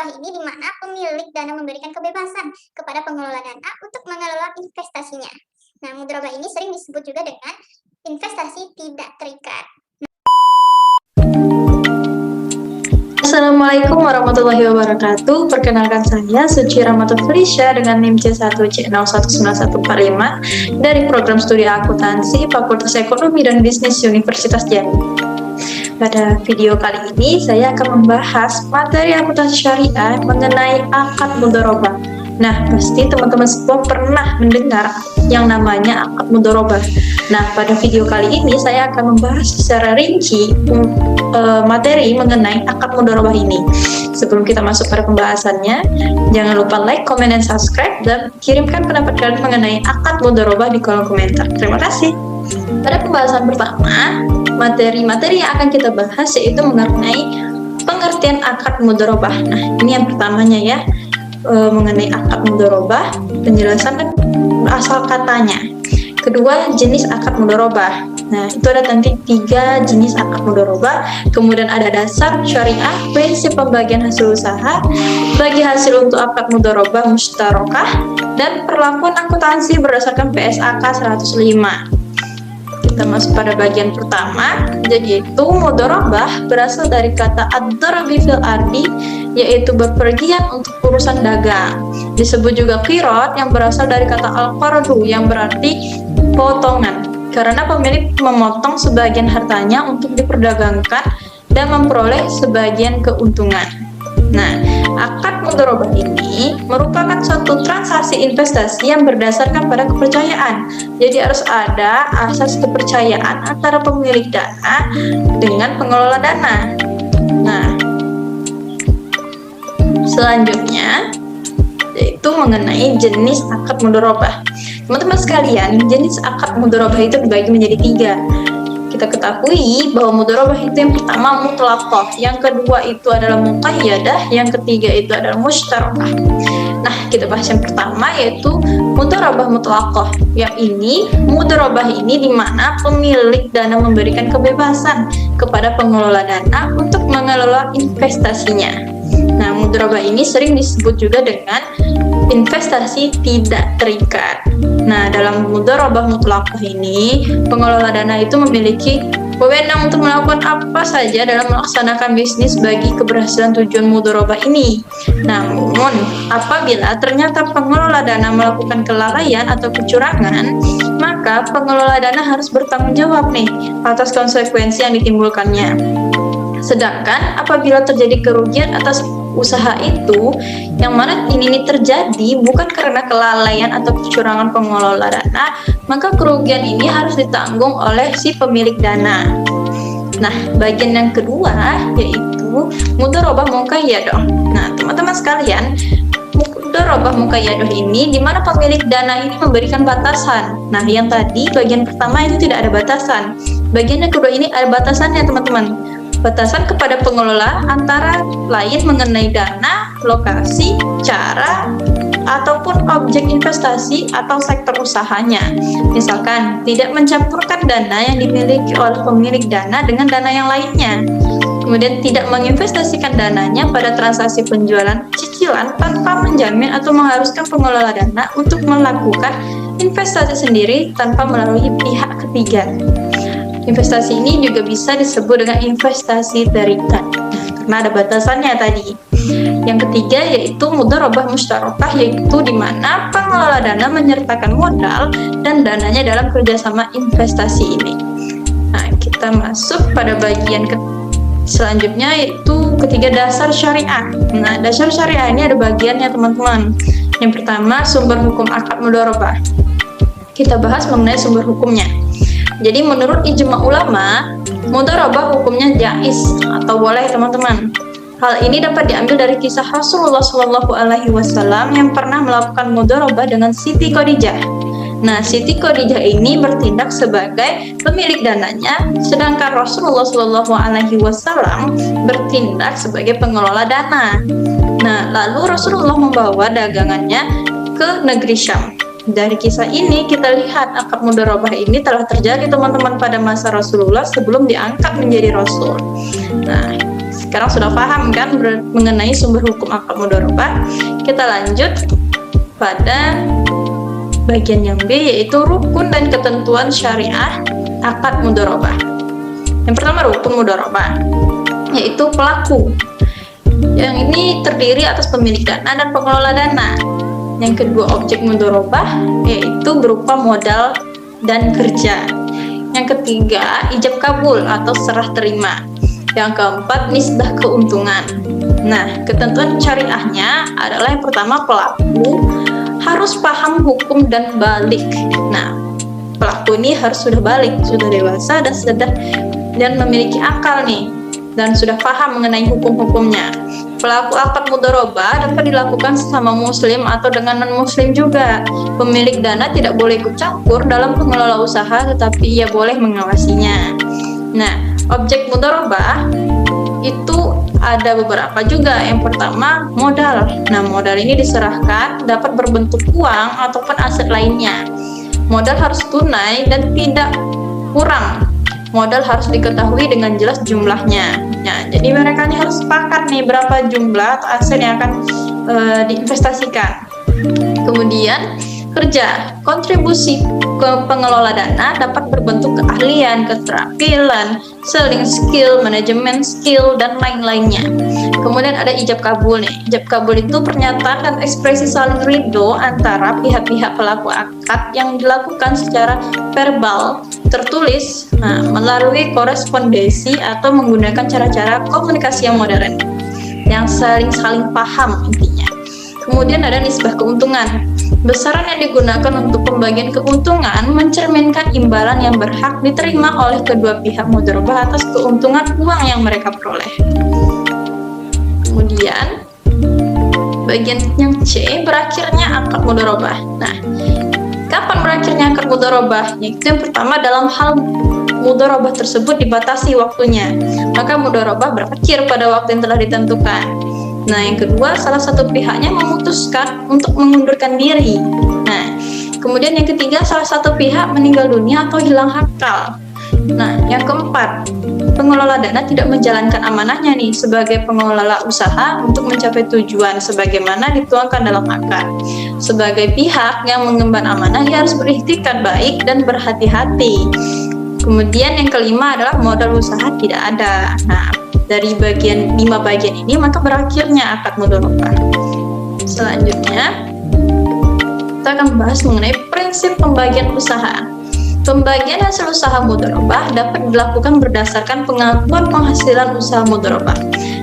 mudharabah ini di mana pemilik dana memberikan kebebasan kepada pengelola dana untuk mengelola investasinya. Nah, mudharabah ini sering disebut juga dengan investasi tidak terikat. Assalamualaikum warahmatullahi wabarakatuh. Perkenalkan saya Suci Rahmatul Felicia dengan NIM C1C019145 dari program studi akuntansi Fakultas Ekonomi dan Bisnis Universitas Jambi. Pada video kali ini saya akan membahas materi akuntansi syariah mengenai akad mudharabah. Nah, pasti teman-teman semua pernah mendengar yang namanya akad mudharabah. Nah, pada video kali ini saya akan membahas secara rinci materi mengenai akad mudharabah ini. Sebelum kita masuk pada pembahasannya, jangan lupa like, comment, dan subscribe, dan kirimkan pendapat kalian mengenai akad mudharabah di kolom komentar. Terima kasih. Pada pembahasan pertama, materi-materi yang akan kita bahas yaitu mengenai pengertian akad mudharabah. Nah, ini yang pertamanya ya, mengenai akad mudharabah, penjelasan dan asal katanya. Kedua, jenis akad mudharabah. Nah, itu ada nanti 3 jenis akad mudharabah. Kemudian ada dasar syariah, prinsip pembagian hasil usaha, bagi hasil untuk akad mudharabah musyarakah, dan perlakuan akuntansi berdasarkan PSAK 105. Kita masuk pada bagian pertama, jadi itu mudharabah berasal dari kata ad-darabi fil ardi, yaitu bepergian untuk urusan dagang. Disebut juga qirat yang berasal dari kata al-qardu yang berarti potongan, karena pemilik memotong sebagian hartanya untuk diperdagangkan dan memperoleh sebagian keuntungan. Nah, akad mudharabah ini merupakan suatu transaksi investasi yang berdasarkan pada kepercayaan. Jadi harus ada asas kepercayaan antara pemilik dana dengan pengelola dana. Nah, selanjutnya yaitu mengenai jenis akad mudharabah. Teman-teman sekalian, jenis akad mudharabah itu dibagi menjadi 3. Kita ketahui bahwa mudharabah itu yang pertama mutlaqah, yang kedua itu adalah muqayyadah, yang ketiga itu adalah musyarakah. Nah, kita bahas yang pertama yaitu mudharabah mutlaqah. Yang ini, mudharabah ini di mana pemilik dana memberikan kebebasan kepada pengelola dana untuk mengelola investasinya. Nah, mudharabah ini sering disebut juga dengan investasi tidak terikat. Nah, dalam mudharabah mutlaqah ini, pengelola dana itu memiliki wewenang untuk melakukan apa saja dalam melaksanakan bisnis bagi keberhasilan tujuan mudharabah ini. Namun, apabila ternyata pengelola dana melakukan kelalaian atau kecurangan, maka pengelola dana harus bertanggung jawab nih atas konsekuensi yang ditimbulkannya. Sedangkan apabila terjadi kerugian atas usaha itu, yang mana ini terjadi bukan karena kelalaian atau kecurangan pengelola dana, maka kerugian ini harus ditanggung oleh si pemilik dana. Nah, bagian yang kedua yaitu mudharabah muqayyadah. Nah, teman-teman sekalian, mudharabah muqayyadah ini di mana pemilik dana ini memberikan batasan. Nah, yang tadi bagian pertama itu tidak ada batasan. Bagian yang kedua ini ada batasannya, teman-teman. Batasan kepada pengelola antara lain mengenai dana, lokasi, cara, ataupun objek investasi atau sektor usahanya. Misalkan, tidak mencampurkan dana yang dimiliki oleh pemilik dana dengan dana yang lainnya. Kemudian tidak menginvestasikan dananya pada transaksi penjualan cicilan tanpa menjamin atau mengharuskan pengelola dana untuk melakukan investasi sendiri tanpa melalui pihak ketiga. Investasi ini juga bisa disebut dengan investasi terikat, karena ada batasannya tadi. Yang ketiga yaitu mudharabah musyarakah, yaitu di mana pengelola dana menyertakan modal dan dananya dalam kerjasama investasi ini. Nah, kita masuk pada bagian selanjutnya yaitu ketiga, dasar syariah. Nah, dasar syariah ini ada bagiannya, teman-teman. Yang pertama, sumber hukum akad mudharabah. Kita bahas mengenai sumber hukumnya. Jadi menurut ijma ulama, mudharabah hukumnya jaiz atau boleh, teman-teman. Hal ini dapat diambil dari kisah Rasulullah SAW yang pernah melakukan mudharabah dengan Siti Khadijah. Nah, Siti Khadijah ini bertindak sebagai pemilik dananya, sedangkan Rasulullah SAW bertindak sebagai pengelola dana. Nah, lalu Rasulullah membawa dagangannya ke negeri Syam. Dari kisah ini kita lihat akad mudharabah ini telah terjadi, teman-teman, pada masa Rasulullah sebelum diangkat menjadi Rasul. Nah, sekarang sudah paham kan mengenai sumber hukum akad mudharabah. Kita lanjut pada bagian yang B, yaitu rukun dan ketentuan syariah akad mudharabah. Yang pertama rukun mudharabah, yaitu pelaku. Yang ini terdiri atas pemilik dana dan pengelola dana. Yang kedua objek mudharabah, yaitu berupa modal dan kerja. Yang ketiga ijab kabul atau serah terima. Yang keempat nisbah keuntungan. Nah, ketentuan syariahnya adalah yang pertama pelaku harus paham hukum dan balik. Nah, pelaku ini harus sudah balik, sudah dewasa dan memiliki akal nih, dan sudah paham mengenai hukum-hukumnya. Pelaku akad mudharabah dapat dilakukan sesama muslim atau dengan non-muslim juga. Pemilik dana tidak boleh ikut campur dalam pengelola usaha, tetapi ia boleh mengawasinya. Nah, objek mudharabah itu ada beberapa juga. Yang pertama modal. Nah, modal ini diserahkan dapat berbentuk uang ataupun aset lainnya. Modal harus tunai dan tidak kurang. Modal harus diketahui dengan jelas jumlahnya. Nah, jadi mereka ini harus sepakat nih berapa jumlah atau aset yang akan diinvestasikan. Kemudian kerja, kontribusi ke pengelola dana dapat berbentuk keahlian, keterampilan, selling skill, manajemen skill, dan lain-lainnya. Kemudian ada ijab kabul nih. Ijab kabul itu pernyataan dan ekspresi saling ridho antara pihak-pihak pelaku akad yang dilakukan secara verbal, tertulis, melalui korespondensi atau menggunakan cara-cara komunikasi yang modern, yang saling paham intinya. Kemudian ada nisbah keuntungan. Besaran yang digunakan untuk pembagian keuntungan mencerminkan imbalan yang berhak diterima oleh kedua pihak mudharabah atas keuntungan uang yang mereka peroleh. Kemudian bagian yang C, berakhirnya akad mudharabah. Nah, kapan berakhirnya akad mudharabah? Yaitu yang pertama dalam hal mudharabah tersebut dibatasi waktunya, maka mudharabah berakhir pada waktu yang telah ditentukan. Nah, yang kedua, salah satu pihaknya memutuskan untuk mengundurkan diri. Nah, kemudian yang ketiga, salah satu pihak meninggal dunia atau hilang akal. Nah, yang keempat, pengelola dana tidak menjalankan amanahnya nih sebagai pengelola usaha untuk mencapai tujuan sebagaimana dituangkan dalam akad. Sebagai pihak yang mengemban amanah, ia harus berikhtikad baik dan berhati-hati. Kemudian yang kelima adalah modal usaha tidak ada. Nah, dari 5 bagian ini maka berakhirnya akad mudharabah. Selanjutnya kita akan membahas mengenai prinsip pembagian usaha. Pembagian hasil usaha mudharabah dapat dilakukan berdasarkan pengakuan penghasilan usaha mudharabah.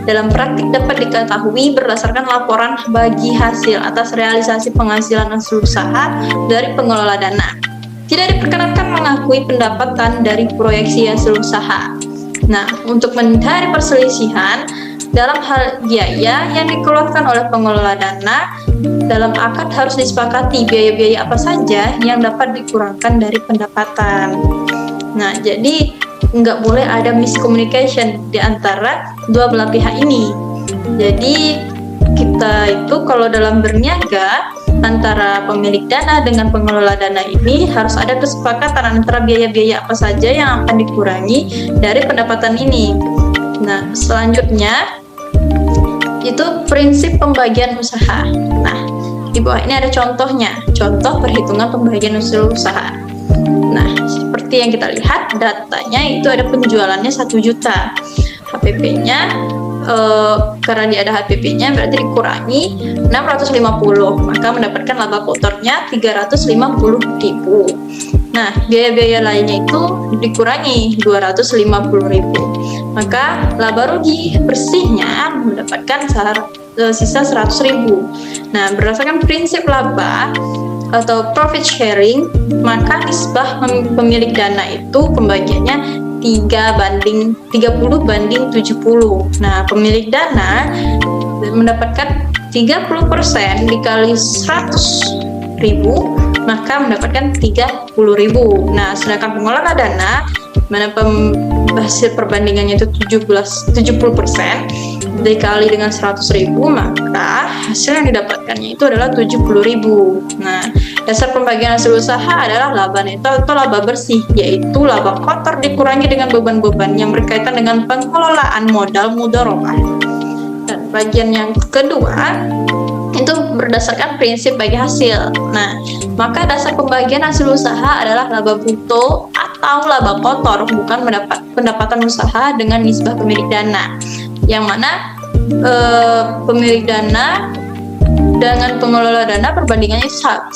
Dalam praktik dapat diketahui berdasarkan laporan bagi hasil atas realisasi penghasilan hasil usaha dari pengelola dana. Tidak diperkenankan mengakui pendapatan dari proyeksi hasil usaha. Nah, untuk menghindari perselisihan dalam hal biaya yang dikeluarkan oleh pengelola dana, dalam akad harus disepakati biaya-biaya apa saja yang dapat dikurangkan dari pendapatan. Nah, jadi nggak boleh ada miscommunication di antara dua belah pihak ini. Jadi kita itu kalau dalam berniaga antara pemilik dana dengan pengelola dana ini harus ada kesepakatan antara biaya-biaya apa saja yang akan dikurangi dari pendapatan ini. Nah, selanjutnya itu prinsip pembagian usaha. Nah, di bawah ini ada contohnya, contoh perhitungan pembagian hasil usaha. Nah, seperti yang kita lihat datanya itu ada penjualannya 1 juta, HPP-nya karena dia ada HPP-nya berarti dikurangi 650, maka mendapatkan laba kotornya 350.000. Nah, biaya-biaya lainnya itu dikurangi 250.000, maka laba rugi bersihnya mendapatkan sisa 100.000. Nah, berdasarkan prinsip laba atau profit sharing, maka nisbah pemilik dana itu pembagiannya 30/70. Nah, pemilik dana mendapatkan 30% dikali 100.000, maka mendapatkan 30.000. Nah, sedangkan pengelola dana mana hasil perbandingannya itu 70% dikali dengan 100.000, maka hasil yang didapatkannya itu adalah 70.000. Nah, dasar pembagian hasil usaha adalah laba neto atau laba bersih, yaitu laba kotor dikurangi dengan beban-beban yang berkaitan dengan pengelolaan modal mudharabah. Dan bagian yang kedua itu berdasarkan prinsip bagi hasil. Nah, maka dasar pembagian hasil usaha adalah laba bruto atau laba kotor, bukan pendapatan usaha dengan nisbah pemilik dana, yang mana pemilik dana dengan pengelola dana perbandingannya 10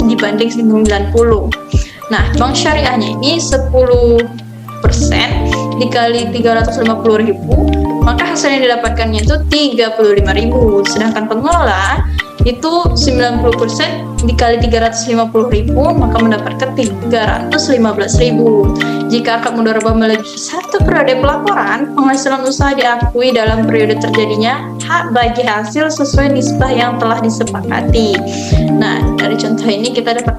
dibanding 90. Nah, bank syariahnya ini 10% dikali 350.000, maka hasil yang didapatkannya itu 35.000. Sedangkan pengelola itu 90% dikali 350.000, maka mendapatkan 315.000. Jika akad mudharabah melebihi 1 periode pelaporan, penghasilan usaha diakui dalam periode terjadinya hak bagi hasil sesuai nisbah yang telah disepakati. Nah, dari contoh ini kita dapat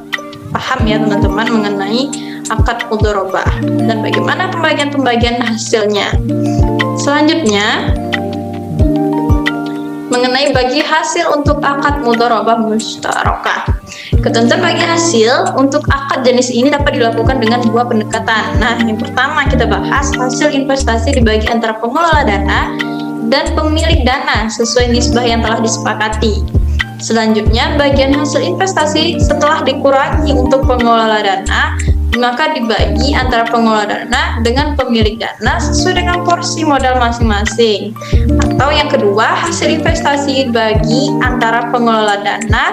paham ya teman-teman mengenai akad mudharabah dan bagaimana pembagian hasilnya. Selanjutnya, mengenai bagi hasil untuk akad mudharabah mustarakah. Ketentuan bagi hasil untuk akad jenis ini dapat dilakukan dengan 2 pendekatan. Nah, yang pertama kita bahas hasil investasi dibagi antara pengelola dana dan pemilik dana sesuai nisbah yang telah disepakati. Selanjutnya, bagian hasil investasi setelah dikurangi untuk pengelola dana, maka dibagi antara pengelola dana dengan pemilik dana sesuai dengan porsi modal masing-masing. Atau yang kedua, hasil investasi dibagi antara pengelola dana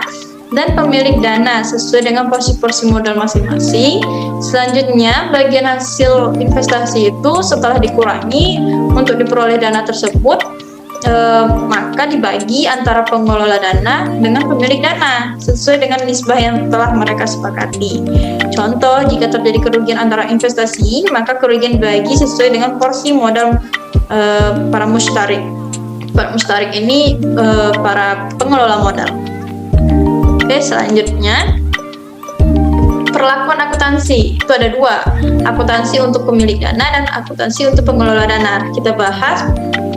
dan pemilik dana sesuai dengan porsi-porsi modal masing-masing. Selanjutnya, bagian hasil investasi itu setelah dikurangi untuk diperoleh dana tersebut, maka dibagi antara pengelola dana dengan pemilik dana sesuai dengan nisbah yang telah mereka sepakati. Contoh, jika terjadi kerugian antara investasi, maka kerugian dibagi sesuai dengan porsi modal para mustarik. Para mustarik ini para pengelola modal. Oke, selanjutnya perlakuan akuntansi. Itu ada 2, akuntansi untuk pemilik dana dan akuntansi untuk pengelola dana. Kita bahas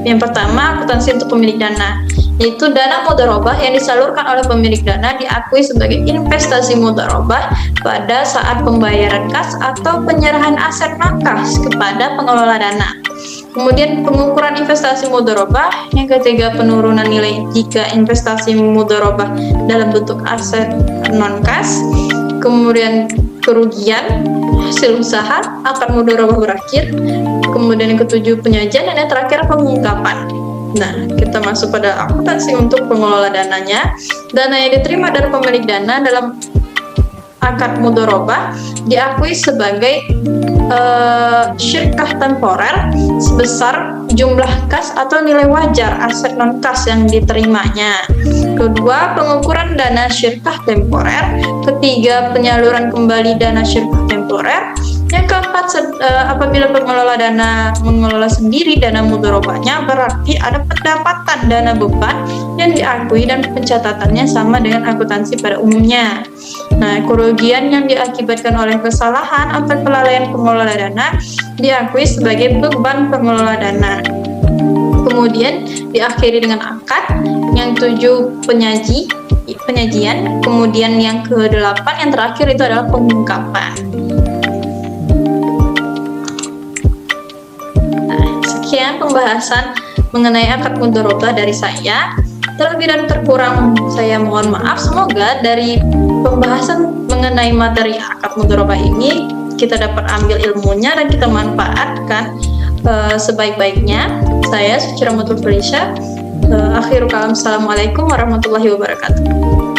yang pertama, akuntansi untuk pemilik dana, yaitu dana mudharabah yang disalurkan oleh pemilik dana diakui sebagai investasi mudharabah pada saat pembayaran kas atau penyerahan aset non-kas kepada pengelola dana. Kemudian pengukuran investasi mudharabah, yang ketiga penurunan nilai jika investasi mudharabah dalam bentuk aset non-kas. Kemudian kerugian hasil usaha akad mudharabah berakhir. Kemudian yang ketujuh penyajian dan yang terakhir pengungkapan. Nah, kita masuk pada akuntansi untuk pengelola dananya. Dana yang diterima dari pemilik dana dalam akad mudharabah diakui sebagai syirkah temporer sebesar jumlah kas atau nilai wajar aset non kas yang diterimanya. Kedua, pengukuran dana syirkah temporer. Ketiga, penyaluran kembali dana syirkah temporer. Yang keempat, apabila pengelola dana mengelola sendiri dana mudharabahnya, berarti ada pendapatan dana beban yang diakui dan pencatatannya sama dengan akuntansi pada umumnya. Nah, kerugian yang diakibatkan oleh kesalahan atau kelalaian pengelola dana diakui sebagai beban pengelola dana. Kemudian diakhiri dengan akad. Yang 7 penyajian. Kemudian yang ke-8 yang terakhir itu adalah pengungkapan. Sekian pembahasan mengenai akad mudharabah dari saya. Terlebih dan terkurang saya mohon maaf. Semoga dari pembahasan mengenai materi akad mudharabah ini kita dapat ambil ilmunya dan kita manfaatkan sebaik-baiknya. Saya Suci Rahmatul Felicia. Akhirul kalam. Assalamualaikum warahmatullahi wabarakatuh.